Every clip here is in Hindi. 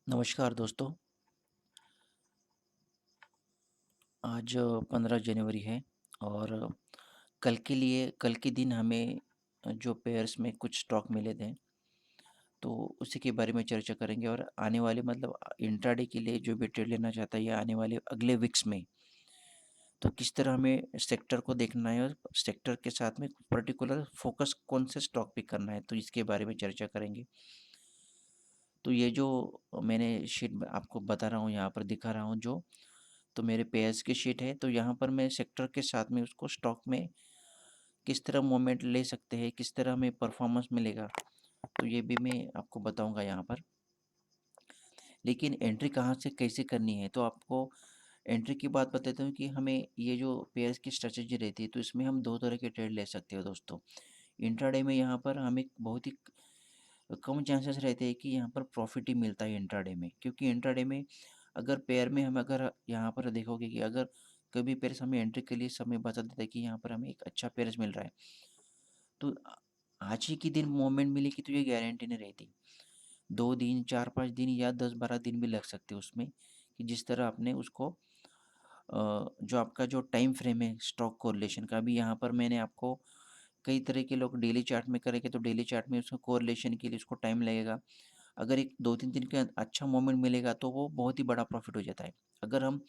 नमस्कार दोस्तों। आज 15 जनवरी है और कल के दिन हमें जो पेयर्स में कुछ स्टॉक मिले थे, तो उसी के बारे में चर्चा करेंगे और आने वाले मतलब इंट्राडे के लिए जो भी ट्रेड लेना चाहता है या आने वाले अगले वीक्स में, तो किस तरह हमें सेक्टर को देखना है और सेक्टर के साथ में पर्टिकुलर फोकस कौन से स्टॉक पे करना है, तो इसके बारे में चर्चा करेंगे। तो ये जो मैंने शीट आपको बता रहा हूँ, यहाँ पर दिखा रहा हूँ जो, तो मेरे पेयर्स की शीट है। तो यहाँ पर मैं सेक्टर के साथ में उसको स्टॉक में किस तरह मूवमेंट ले सकते हैं, किस तरह हमें परफॉर्मेंस मिलेगा, तो ये भी मैं आपको बताऊंगा यहाँ पर। लेकिन एंट्री कहाँ से कैसे करनी है, तो आपको एंट्री की बात बताता हूँ कि हमें ये जो पेयर्स की स्ट्रेटजी रहती है, तो इसमें हम दो तरह के ट्रेड ले सकते हो दोस्तों। इंट्राडे में यहाँ पर हमें बहुत ही कम चांसेस रहते हैं कि यहाँ पर प्रॉफिट ही मिलता है इंट्राडे में, क्योंकि इंट्राडे में अगर पेयर में हम अगर यहाँ पर देखोगे कि अगर कभी पेयर्स हमें एंट्री के लिए समय बता देता है कि यहाँ पर हमें एक अच्छा पेयर्स मिल रहा है, तो आज ही के दिन मोमेंट मिलेगी, तो ये गारंटी नहीं रहती। 2 दिन, 4-5 दिन या 10-12 दिन भी लग सकते हैं उसमें, कि जिस तरह आपने उसको जो आपका जो टाइम फ्रेम है स्टॉक कोरिलेशन का, भी यहाँ पर मैंने आपको कई तरह के लोग डेली चार्ट में करेंगे, तो डेली चार्ट में उसको कोरिलेशन के लिए उसको टाइम लगेगा। अगर एक 2-3 दिन का अच्छा मोमेंट मिलेगा तो वो बहुत ही बड़ा प्रॉफिट हो जाता है। अगर हम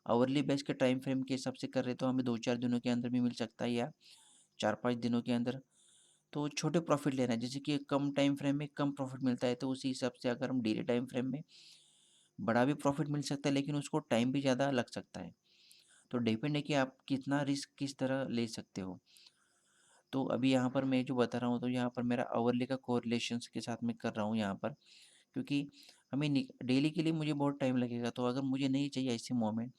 आवरली बेस के टाइम फ्रेम के हिसाब से कर रहे हैं, तो हमें 2-4 दिनों के अंदर भी मिल सकता है या 4-5 दिनों के अंदर। तो छोटे प्रॉफिट लेना है, जैसे कि कम टाइम फ्रेम में कम प्रॉफिट मिलता है, तो उसी हिसाब से अगर हम डेली टाइम फ्रेम में बड़ा भी प्रॉफिट मिल सकता है, लेकिन उसको टाइम भी ज़्यादा लग सकता है। तो डिपेंड है कि आप कितना रिस्क किस तरह ले सकते हो। तो अभी यहाँ पर मैं जो बता रहा हूँ, तो यहाँ पर मेरा आवरली का कोरिलेशंस के साथ में कर रहा हूँ यहाँ पर, क्योंकि हमें डेली के लिए मुझे बहुत टाइम लगेगा। तो अगर मुझे नहीं चाहिए ऐसे मोमेंट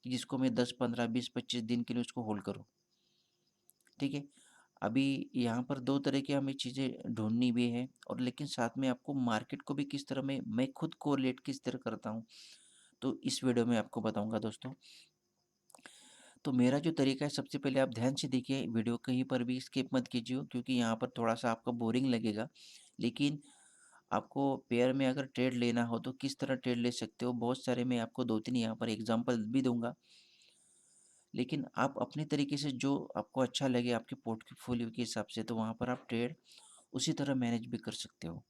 कि जिसको मैं 10, 15, 20, 25 दिन के लिए उसको होल्ड करूँ, ठीक है। अभी यहाँ पर दो तरह की हमें चीज़ें ढूंढनी भी है, और लेकिन साथ में आपको मार्केट को भी किस तरह मैं खुद कोरिलेट किस तरह करता हूँ, तो इस वीडियो में आपको बताऊंगा दोस्तों। तो मेरा जो तरीका है, सबसे पहले आप ध्यान से देखिए वीडियो, कहीं पर भी स्किप मत कीजिए, क्योंकि यहाँ पर थोड़ा सा आपका बोरिंग लगेगा। लेकिन आपको पेयर में अगर ट्रेड लेना हो तो किस तरह ट्रेड ले सकते हो, बहुत सारे मैं आपको 2-3 यहाँ पर एग्जांपल भी दूंगा। लेकिन आप अपने तरीके से जो आपको अच्छा लगे आपके पोर्टफोलियो के हिसाब से, तो वहाँ पर आप ट्रेड उसी तरह मैनेज भी कर सकते हो।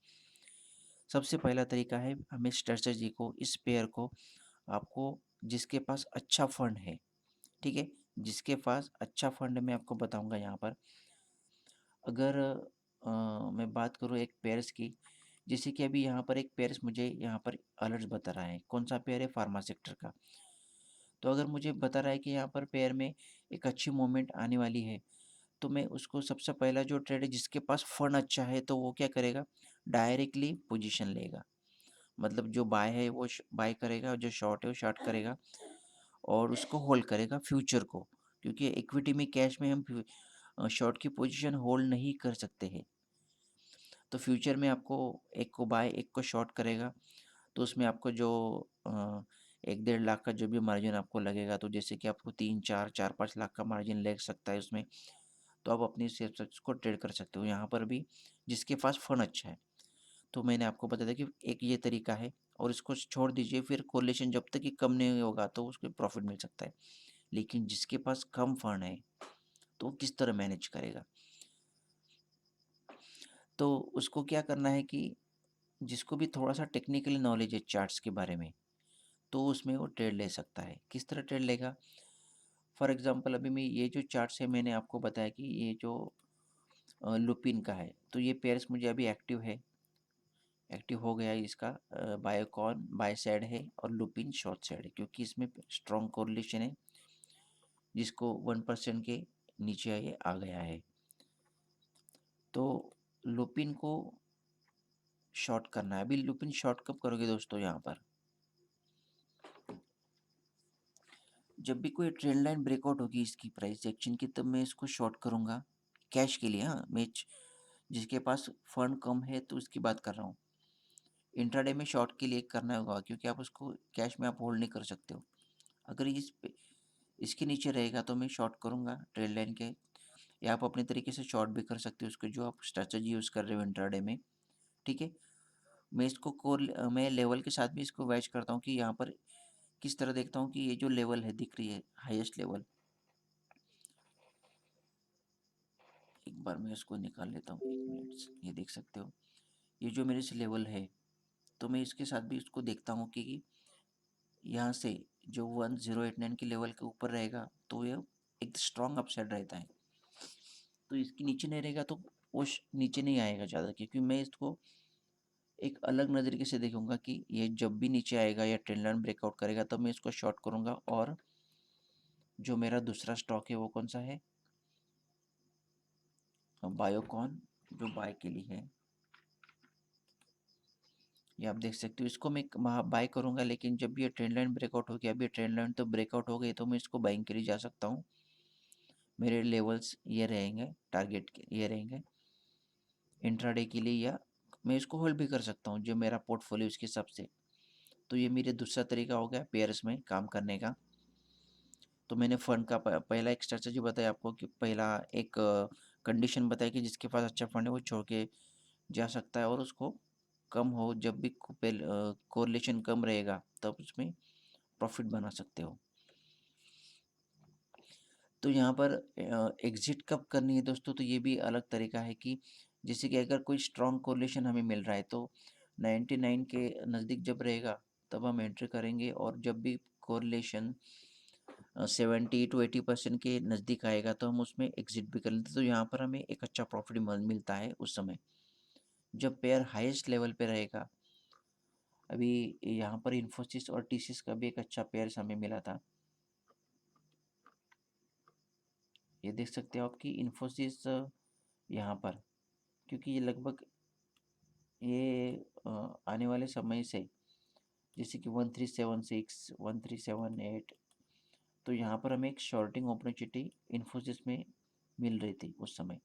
सबसे पहला तरीका है, हमें स्ट्रेटजी को, इस पेयर को आपको, जिसके पास अच्छा फंड है, ठीक है, जिसके पास अच्छा फंड, मैं आपको बताऊंगा यहाँ पर। अगर मैं बात करूँ एक पेयर्स की, जैसे कि अभी यहाँ पर एक पेयर्स मुझे यहाँ पर अलर्ट बता रहा है, कौन सा पेयर है, फार्मा सेक्टर का। तो अगर मुझे बता रहा है कि यहाँ पर पेयर में एक अच्छी मूवमेंट आने वाली है, तो मैं उसको सबसे पहला जो ट्रेड है, जिसके पास फंड अच्छा है, तो वो क्या करेगा, डायरेक्टली पोजीशन लेगा। मतलब जो बाय है वो बाय करेगा, और जो शॉर्ट है वो शॉर्ट करेगा, और उसको होल्ड करेगा फ्यूचर को, क्योंकि इक्विटी में कैश में हम शॉर्ट की पोजीशन होल्ड नहीं कर सकते हैं। तो फ्यूचर में आपको एक को बाय एक को शॉर्ट करेगा, तो उसमें आपको जो 1-1.5 लाख का जो भी मार्जिन आपको लगेगा, तो जैसे कि आपको 3-4 4-5 लाख का मार्जिन लग सकता है उसमें, तो आप अपनी हिसाब से उसको ट्रेड कर सकते हो यहाँ पर भी, जिसके पास फंड अच्छा है। तो मैंने आपको बताया था कि एक ये तरीका है, और इसको छोड़ दीजिए, फिर कोरिलेशन जब तक कि कम नहीं होगा तो उसको प्रॉफिट मिल सकता है। लेकिन जिसके पास कम फंड है, तो वो किस तरह मैनेज करेगा, तो उसको क्या करना है कि जिसको भी थोड़ा सा टेक्निकली नॉलेज है चार्ट्स के बारे में, तो उसमें वो ट्रेड ले सकता है। किस तरह ट्रेड लेगा, फॉर एग्जांपल अभी मैं ये जो चार्ट्स है, मैंने आपको बताया कि ये जो लुपिन का है, तो ये पेयर्स मुझे अभी एक्टिव है, एक्टिव हो गया है इसका। बायोकॉन बाय साइड है और लुपिन शॉर्ट साइड है, क्योंकि इसमें स्ट्रॉन्ग कोरिलेशन है, जिसको 1% के नीचे ये आ गया है। तो लुपिन को शॉर्ट करना है। अभी लुपिन शॉर्ट कब करोगे दोस्तों, यहाँ पर जब भी कोई ट्रेंड लाइन ब्रेकआउट होगी इसकी प्राइस एक्शन की, तब मैं इसको शॉर्ट करूँगा कैश के लिए। हाँ, जिसके पास फंड कम है तो उसकी बात कर रहा हूँ। इंट्राडे में शॉर्ट के लिए करना होगा, क्योंकि आप उसको कैश में आप होल्ड नहीं कर सकते हो। अगर इसके नीचे रहेगा तो मैं शॉर्ट करूँगा ट्रेड लाइन के, या आप अपने तरीके से शॉर्ट भी कर सकते हो उसको, जो आप स्ट्रेटजी यूज़ कर रहे हो इंट्राडे में, ठीक है। मैं लेवल के साथ भी इसको वैच करता हूँ कि यहाँ पर किस तरह देखता हूँ कि ये जो लेवल है दिख रही है हाईएस्ट लेवल, एक बार मैं इसको निकाल लेता हूँ 1 मिनट। ये देख सकते हो ये जो मेरे से लेवल है, तो मैं इसके साथ भी इसको देखता हूँ कि यहाँ से जो 1089 के लेवल के ऊपर रहेगा तो ये एक स्ट्रॉन्ग अपसाइड रहता है, तो इसके नीचे नहीं रहेगा तो वो नीचे नहीं आएगा ज़्यादा, क्योंकि मैं इसको एक अलग नज़रिए से देखूंगा कि ये जब भी नीचे आएगा या ट्रेंड लाइन ब्रेकआउट करेगा तब मैं इसको शॉर्ट करूंगा। और जो मेरा दूसरा स्टॉक है वो कौन सा है, बायोकॉन, जो बाय के लिए है। ये आप देख सकते हो इसको मैं बाय करूंगा, लेकिन जब ये ट्रेंड लाइन ब्रेकआउट हो गया, अभी ट्रेंड लाइन तो ब्रेकआउट हो गई तो मैं इसको बाइंग के लिए जा सकता हूँ। मेरे लेवल्स ये रहेंगे, टारगेट के ये रहेंगे इंट्राडे के लिए, या मैं इसको होल्ड भी कर सकता हूँ जो मेरा पोर्टफोलियो इसके हिसाब से। तो ये मेरे दूसरा तरीका हो गया पेयर्स में काम करने का। तो मैंने फंड का पहला एक स्ट्रेटजी बताया आपको कि पहला एक कंडीशन बताई कि जिसके पास अच्छा फंड है वो छोड़ के जा सकता है, और उसको कम हो जब भी कोरिलेशन कम रहेगा तब उसमें प्रॉफिट बना सकते हो। तो यहाँ पर एग्जिट कब करनी है दोस्तों, तो ये भी अलग तरीका है कि जैसे कि अगर कोई स्ट्रॉन्ग कोरिलेशन हमें मिल रहा है तो 99 के नज़दीक जब रहेगा तब हम एंट्री करेंगे, और जब भी कोरिलेशन 70 to 80% के नज़दीक आएगा तो हम उसमें एग्जिट भी कर लेते हैं। तो यहाँ पर हमें एक अच्छा प्रॉफिट मिलता है उस समय जब पेयर हाईएस्ट लेवल पे रहेगा। अभी यहाँ पर इन्फोसिस और टीसीएस का भी एक अच्छा पेयर हमें मिला था। ये देख सकते हो आप कि इन्फोसिस यहाँ पर, क्योंकि ये लगभग ये आने वाले समय से जैसे कि 1376 1378, तो यहाँ पर हमें एक शॉर्टिंग अपॉर्चुनिटी इन्फोसिस में मिल रही थी उस समय।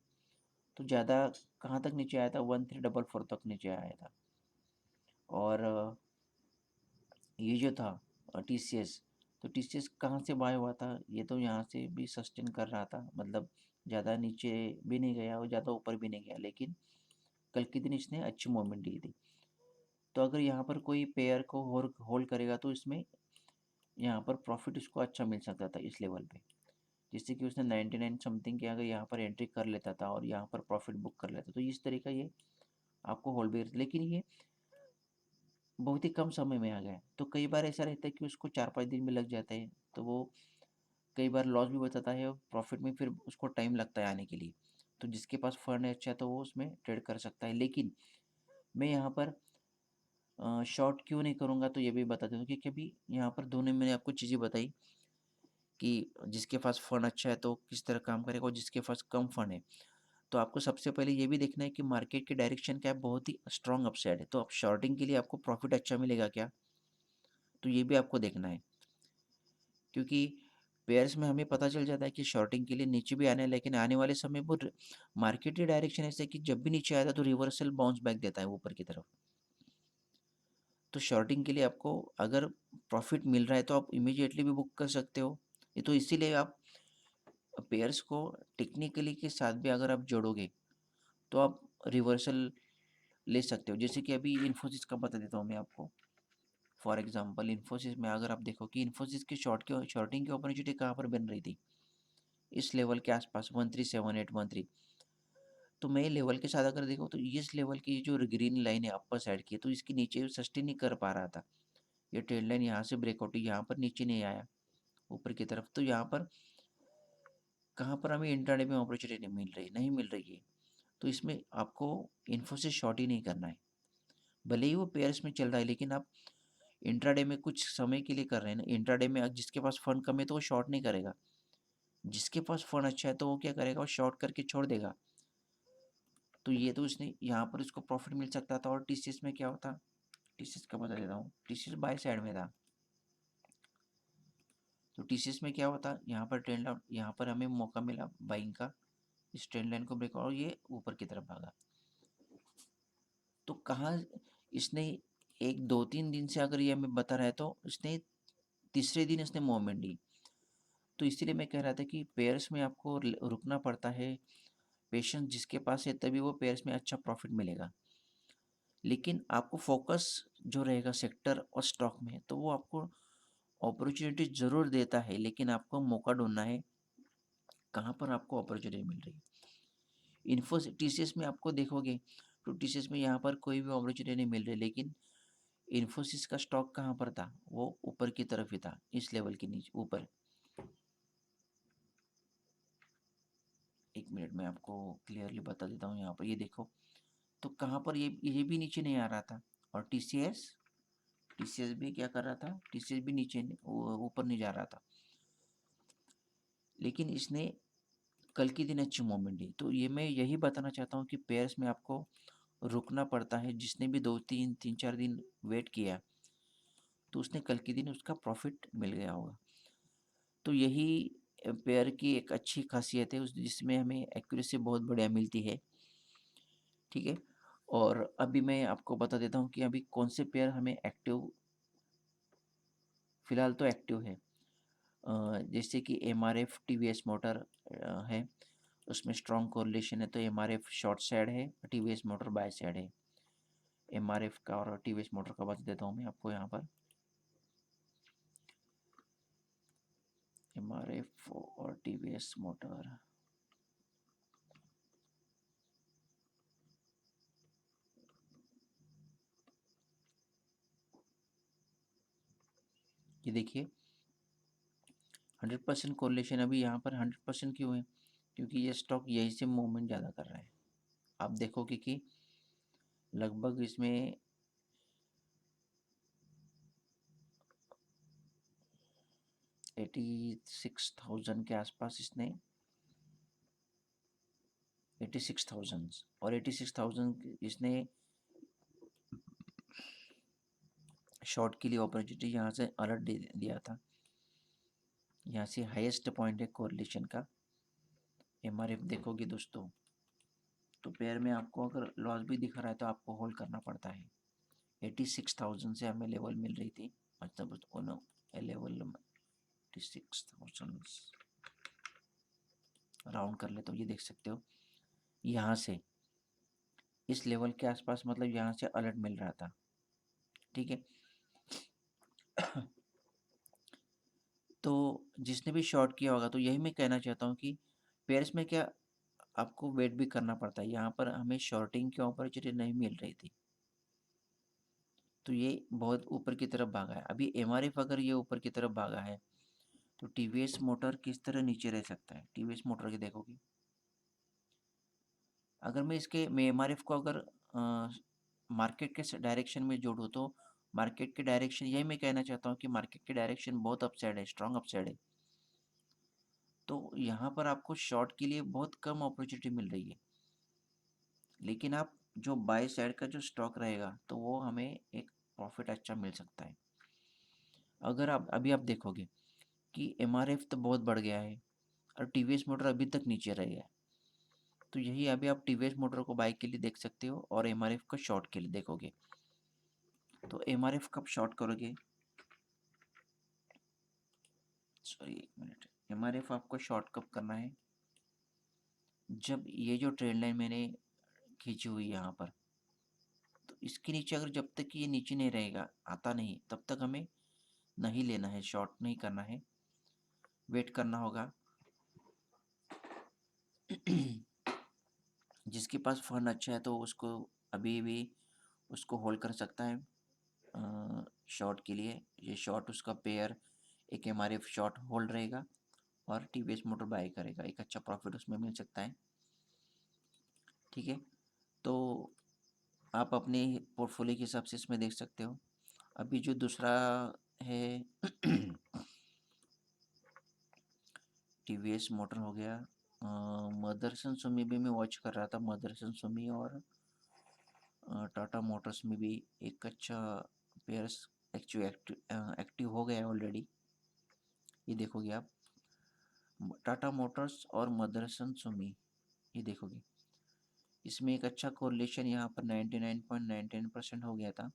तो ज़्यादा कहाँ तक नीचे आया था, 1344 तक नीचे आया था। और ये जो था टीसीएस, तो टीसीएस कहाँ से बाय हुआ था, ये तो यहाँ से भी सस्टेन कर रहा था, मतलब ज़्यादा नीचे भी नहीं गया और ज़्यादा ऊपर भी नहीं गया, लेकिन कल के दिन इसने अच्छी मूवमेंट दी थी। तो अगर यहाँ पर कोई पेयर को होल्ड करेगा तो इसमें यहाँ पर प्रॉफिट इसको अच्छा मिल सकता था इस लेवल पे, जिससे कि उसने 99 समथिंग के अगर यहाँ पर एंट्री कर लेता था और यहाँ पर प्रॉफिट बुक कर लेता, तो इस तरीका ये आपको होल्ड भी, लेकिन ये बहुत ही कम समय में आ गया है। तो कई बार ऐसा रहता है कि उसको 4-5 दिन में लग जाता है, तो वो कई बार लॉस भी बताता है और प्रॉफिट में फिर उसको टाइम लगता है आने के लिए। तो जिसके पास फंड है अच्छा तो वो उसमें ट्रेड कर सकता है, लेकिन मैं यहाँ पर शॉर्ट क्यों नहीं करूँगा तो ये भी बता देता हूँ, क्योंकि अभी यहाँ पर दोनों मैंने आपको चीज़ें बताई कि जिसके पास फंड अच्छा है तो किस तरह काम करेगा, और जिसके पास कम फंड है तो आपको सबसे पहले ये भी देखना है कि मार्केट की डायरेक्शन क्या है, बहुत ही स्ट्रॉन्ग अपसाइड है, तो आप शॉर्टिंग के लिए आपको प्रॉफिट अच्छा मिलेगा क्या, तो ये भी आपको देखना है। क्योंकि पेयर्स में हमें पता चल जाता है कि शॉर्टिंग के लिए नीचे भी आना है, लेकिन आने वाले समय वो मार्केट की डायरेक्शन ऐसे है कि जब भी नीचे आया था तो रिवर्सल बाउंस बैक देता है ऊपर की तरफ। तो शॉर्टिंग के लिए आपको अगर प्रॉफिट मिल रहा है तो आप इमीडिएटली भी बुक कर सकते हो। ये तो इसीलिए आप पेयर्स को टेक्निकली के साथ भी अगर आप जोड़ोगे तो आप रिवर्सल ले सकते हो। जैसे कि अभी इन्फोसिस का बता देता हूँ मैं आपको। फॉर एग्जांपल इन्फोसिस में अगर आप देखो कि इन्फोसिस की शॉर्टिंग की अपॉर्चुनिटी कहाँ पर बन रही थी, इस लेवल के आसपास 137813। तो मैं लेवल के साथ अगर देखो तो इस लेवल की जो ग्रीन लाइन है अपर साइड की, तो इसके नीचे सस्टेन नहीं कर पा रहा था। ये ट्रेड लाइन यहाँ से ब्रेकआउट हुई, यहाँ पर नीचे नहीं आया ऊपर की तरफ, तो यहाँ पर कहाँ पर हमें इंट्राडे में अपॉर्चुनिटी नहीं मिल रही है। तो इसमें आपको इन्फोसिस शॉर्ट ही नहीं करना है, भले ही वो पेयर्स में चल रहा है, लेकिन आप इंट्राडे में कुछ समय के लिए कर रहे हैं ना। इंट्राडे में जिसके पास फंड कम है तो वो शॉर्ट नहीं करेगा, जिसके पास फंड अच्छा है तो वो क्या करेगा, वो शॉर्ट करके छोड़ देगा। तो ये तो उसने यहाँ पर उसको प्रॉफिट मिल सकता था। और टीसीएस में क्या होता, टीसीएस का बता देता हूँ, टीसीएस बाय साइड में था। तो टीसीएस में क्या होता, यहाँ पर ट्रेंड लाइन, यहाँ पर हमें मौका मिला बाइंग का, इस ट्रेंड लाइन को ब्रेक और ये ऊपर की तरफ भागा। तो कहाँ इसने 1 2 3 दिन से अगर ये हमें बता रहा है तो इसने तीसरे दिन इसने मूवमेंट दी। तो इसीलिए मैं कह रहा था कि पेयर्स में आपको रुकना पड़ता है, पेशेंस जिसके पास है तभी वो पेयर्स में अच्छा प्रॉफिट मिलेगा। लेकिन आपको फ़ोकस जो रहेगा सेक्टर और स्टॉक में, तो वो आपको अपॉर्च्युनिटी ज़रूर देता है, लेकिन आपको मौका ढूँढना है, कहाँ पर आपको अपॉर्च्युनिटी मिल रही है। टीसीएस में आपको देखोगे, तो टीसीएस में यहाँ पर कोई भी अपॉर्च्युनिटी नहीं मिल रही, लेकिन इन्फोसिस का स्टॉक कहाँ पर था? वो ऊपर की तरफ ही था, इस लेवल के नीचे ऊपर। 1 मिनट में आपको क्लियरली बता देता हूँ यहाँ पर, ये देखो। तो कहाँ पर ये भी नीचे नहीं आ रहा था, और टीसीएस भी क्या कर रहा था? टीसीएस भी नीचे ऊपर नहीं जा रहा था, लेकिन इसने कल के दिन अच्छी मूवमेंट दी। तो ये मैं यही बताना चाहता हूँ कि पेयर्स में आपको रुकना पड़ता है। जिसने भी 2-3 3-4 दिन वेट किया, तो उसने कल के दिन उसका प्रॉफिट मिल गया होगा। तो यही पेयर की एक अच्छी खासियत है, उस जिसमें हमें एक्यूरेसी बहुत बढ़िया मिलती है, ठीक है। और अभी मैं आपको बता देता हूँ कि अभी कौन से पेयर हमें एक्टिव, फिलहाल तो एक्टिव है। जैसे कि एमआरएफ टीवीएस मोटर है, उसमें स्ट्रॉन्ग कोरिलेशन है, तो एमआरएफ शॉर्ट साइड है, टीवीएस मोटर बाय साइड है। एमआरएफ का और टीवीएस मोटर का बता देता हूँ मैं आपको यहाँ पर। एमआरएफ और टीवीएस मोटर, ये देखिए 100% कोरिलेशन। अभी यहाँ पर 100% क्यों है? क्योंकि ये स्टॉक यहीं से मूवमेंट ज़्यादा कर रहा है। आप देखोगे कि लगभग इसमें 86,000 के आसपास इसने 86,000 और 86,000 इसने शॉर्ट के लिए अपॉर्चुनिटी यहाँ से अलर्ट दे दिया था। यहाँ से हाईएस्ट पॉइंट है कोरिलेशन का। एमआरएफ देखोगे दोस्तों, तो पेयर में आपको अगर लॉस भी दिखा रहा है, तो आपको होल्ड करना पड़ता है। 86,000 से हमें लेवल मिल रही थी, मतलब लेवल 86,000 राउंड कर ले तो ये देख सकते हो, यहाँ से इस लेवल के आसपास, मतलब यहाँ से अलर्ट मिल रहा था, ठीक है। तो जिसने भी शॉर्ट किया होगा, तो यही मैं कहना चाहता हूँ कि पेयर्स में क्या आपको वेट भी करना पड़ता है। यहाँ पर हमें शॉर्टिंग की अपॉर्चुनिटी नहीं मिल रही थी, तो ये बहुत ऊपर की तरफ भागा है। अभी एमआरएफ अगर ये ऊपर की तरफ भागा है, तो टीवीएस मोटर किस तरह नीचे रह सकता है? टीवीएस मोटर के देखोगे, अगर मैं एमआरएफ को अगर मार्केट के डायरेक्शन में जोड़ूँ, तो मार्केट के डायरेक्शन, यही मैं कहना चाहता हूँ कि मार्केट के डायरेक्शन बहुत अपसाइड है, स्ट्रॉन्ग अपसाइड है। तो यहाँ पर आपको शॉर्ट के लिए बहुत कम अपॉर्चुनिटी मिल रही है, लेकिन आप जो बाय साइड का जो स्टॉक रहेगा, तो वो हमें एक प्रॉफिट अच्छा मिल सकता है। अगर आप देखोगे कि एमआरएफ तो बहुत बढ़ गया है, और टीवीएस मोटर अभी तक नीचे रह गया है। तो यही अभी आप टीवीएस मोटर को बाय के लिए देख सकते हो, और एमआरएफ को शॉर्ट के लिए देखोगे। तो एमआरएफ कब शॉर्ट करोगे? Sorry, 1 minute. एमआरएफ आपको शॉर्ट कब करना है? जब ये जो ट्रेंड लाइन मैंने खींची हुई है यहाँ पर, तो इसके नीचे अगर जब तक ये नीचे नहीं रहेगा, आता नहीं, तब तक हमें नहीं लेना है, शॉर्ट नहीं करना है, वेट करना होगा। जिसके पास फंड अच्छा है, तो उसको अभी भी उसको होल्ड कर सकता है शॉर्ट के लिए। ये शॉर्ट उसका पेयर एक एमआरएफ शॉर्ट होल्ड रहेगा, और टीवीएस मोटर बाय करेगा, एक अच्छा प्रॉफिट उसमें मिल सकता है, ठीक है। तो आप अपने पोर्टफोलियो के हिसाब से इसमें देख सकते हो। अभी जो दूसरा है टीवीएस मोटर हो गया, मदरसन सुमी भी मैं वॉच कर रहा था। मदरसन सुमी और टाटा मोटर्स में भी एक अच्छा पेयर्स एक्टिव हो गया है ऑलरेडी। ये देखोगे आप, टाटा मोटर्स और मदरसन सुमी, ये देखोगे इसमें एक अच्छा कोरिलेशन यहाँ पर 99.99% हो गया था।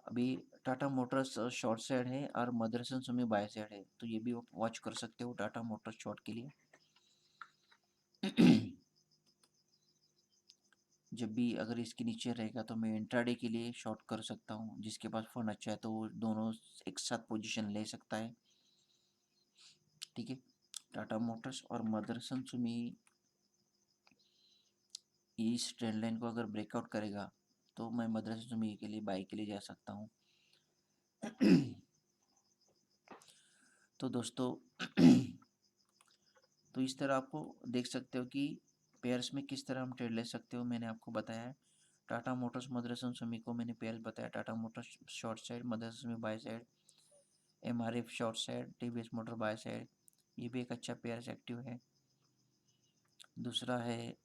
अभी टाटा मोटर्स शॉर्ट साइड है, और मदरसन सुमी बाय साइड है, तो ये भी वॉच कर सकते हो टाटा मोटर्स शॉर्ट के लिए। जब भी अगर इसके नीचे रहेगा तो मैं इंट्राडे के लिए शॉर्ट कर सकता हूँ। जिसके पास फ़ंड अच्छा है तो वो दोनों एक साथ पोजीशन ले सकता है। ठीक है, टाटा मोटर्स और मदरसन सुमी इस ट्रेंड लाइन को अगर ब्रेकआउट करेगा तो मैं मदरसन सुमी के लिए बाई के लिए जा सकता हूँ। तो दोस्तों तो इस तरह आपको देख सकते हो कि पेयर्स में किस तरह हम ट्रेड ले सकते हो, मैंने आपको बताया है। टाटा मोटर्स मदरसन सुमी को मैंने पेयर्स बताया, Tata Motors short side, Motherson Sumi buy side, MRF short side, TVS motor buy side, ये भी एक अच्छा पेयर्स एक्टिव है। दूसरा है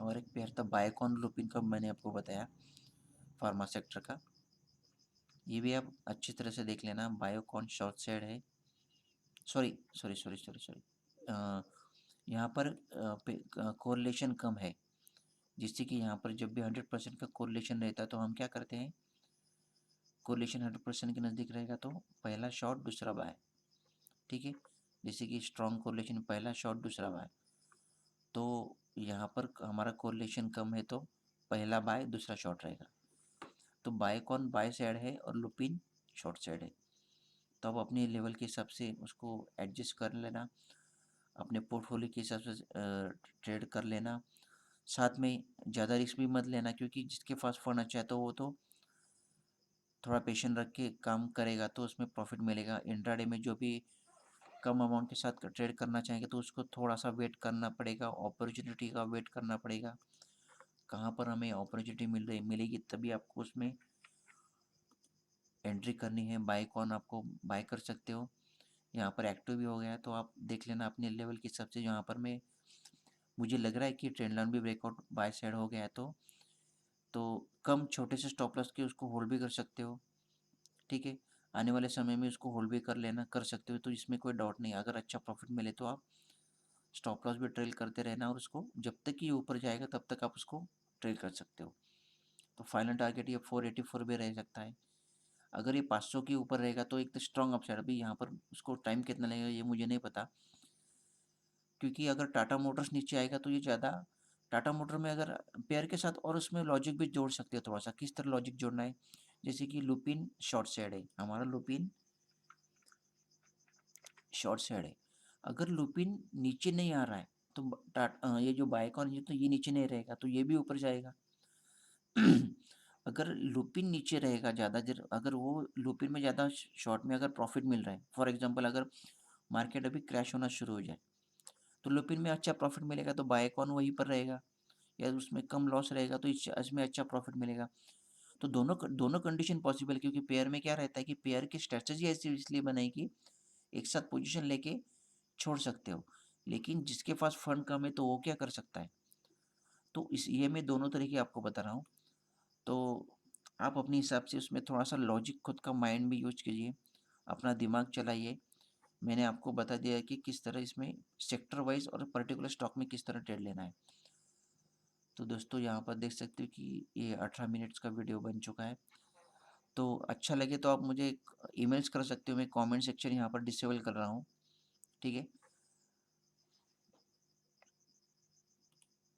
और एक पेयर था बायोकॉन लुपिन का, मैंने आपको बताया फार्मा सेक्टर का, ये भी आप अच्छी तरह से देख लेना। बायोकॉन शॉर्ट साइड है, sorry sorry sorry sorry sorry, यहाँ पर कोरिलेशन कम है, जिससे कि यहाँ पर जब भी 100% का कोरिलेशन रहता है तो हम क्या करते हैं, कोरिलेशन 100% के नज़दीक रहेगा तो पहला शॉट दूसरा बाय। ठीक है, जैसे कि स्ट्रॉन्ग कोरिलेशन पहला शॉट दूसरा बाय, तो यहाँ पर हमारा कोरिलेशन कम है तो पहला बाय दूसरा शॉट रहेगा। तो बाय कौन बाय साइड है और लुपिन शॉर्ट साइड है, तो अब अपने लेवल के हिसाब से उसको एडजस्ट कर लेना, अपने पोर्टफोलियो के हिसाब से ट्रेड कर लेना। साथ में ज़्यादा रिस्क भी मत लेना, क्योंकि जिसके पास फंड अच्छा है तो वो तो थोड़ा पेशेंट रख के काम करेगा तो उसमें प्रॉफिट मिलेगा। इंट्राडे में जो भी कम अमाउंट के साथ ट्रेड करना चाहेंगे तो उसको थोड़ा सा वेट करना पड़ेगा, अपॉर्चुनिटी का वेट करना पड़ेगा, कहाँ पर हमें अपॉर्चुनिटी मिलेगी तभी आपको उसमें एंट्री करनी है। बाय कौन आपको बाय कर सकते हो, यहाँ पर एक्टिव भी हो गया है तो आप देख लेना अपने लेवल के हिसाब से। यहाँ पर मैं मुझे लग रहा है कि ट्रेंड लाइन भी ब्रेकआउट बाय साइड हो गया है तो कम छोटे से स्टॉप लॉस के उसको होल्ड भी कर सकते हो। ठीक है, आने वाले समय में उसको होल्ड भी कर लेना कर सकते हो, तो इसमें कोई डाउट नहीं। अगर अच्छा प्रॉफिट मिले तो आप स्टॉप लॉस भी ट्रेल करते रहना और उसको जब तक ये ऊपर जाएगा तब तक आप उसको ट्रेल कर सकते हो। तो फाइनल टारगेट ये 484 भी रह सकता है। अगर ये 500 के ऊपर रहेगा तो एक तो स्ट्रॉन्ग अपसाइड, अभी यहाँ पर उसको टाइम कितना लगेगा ये मुझे नहीं पता, क्योंकि अगर टाटा मोटर्स नीचे आएगा तो ये ज़्यादा, टाटा मोटर में अगर पेयर के साथ और उसमें लॉजिक भी जोड़ सकते हो थोड़ा सा, किस तरह लॉजिक जोड़ना है, जैसे कि लुपिन शॉर्ट साइड है, हमारा लुपिन शॉर्ट साइड है, अगर लुपिन नीचे नहीं आ रहा है तो ये जो बायकॉन ये तो ये नीचे नहीं रहेगा तो ये भी ऊपर जाएगा। अगर लुपिन नीचे रहेगा ज़्यादा देर, अगर वो लुपिन में ज़्यादा शॉर्ट में अगर प्रॉफिट मिल रहा है, फॉर एग्जांपल अगर मार्केट अभी क्रैश होना शुरू हो जाए तो लुपिन में अच्छा प्रॉफिट मिलेगा तो बायकॉन वहीं पर रहेगा, या उसमें कम लॉस रहेगा तो इसमें अच्छा प्रॉफिट मिलेगा। तो दोनों दोनों कंडीशन पॉसिबल है, क्योंकि पेयर में क्या रहता है कि पेयर की स्ट्रेटजी ऐसी इसलिए बनाई कि एक साथ पोजीशन लेके छोड़ सकते हो, लेकिन जिसके पास फंड कम है तो वो क्या कर सकता है। तो इस ये मैं दोनों तरीके आपको बता रहा हूँ, तो आप अपने हिसाब से उसमें थोड़ा सा लॉजिक खुद का माइंड भी यूज कीजिए, अपना दिमाग चलाइए। मैंने आपको बता दिया है कि किस तरह इसमें सेक्टर वाइज और पर्टिकुलर स्टॉक में किस तरह ट्रेड लेना है। तो दोस्तों यहाँ पर देख सकते हो कि ये 18 मिनट्स का वीडियो बन चुका है। तो अच्छा लगे तो आप मुझे ईमेल्स कर सकते हो, मैं कमेंट सेक्शन यहाँ पर डिसेबल कर रहा हूँ। ठीक है,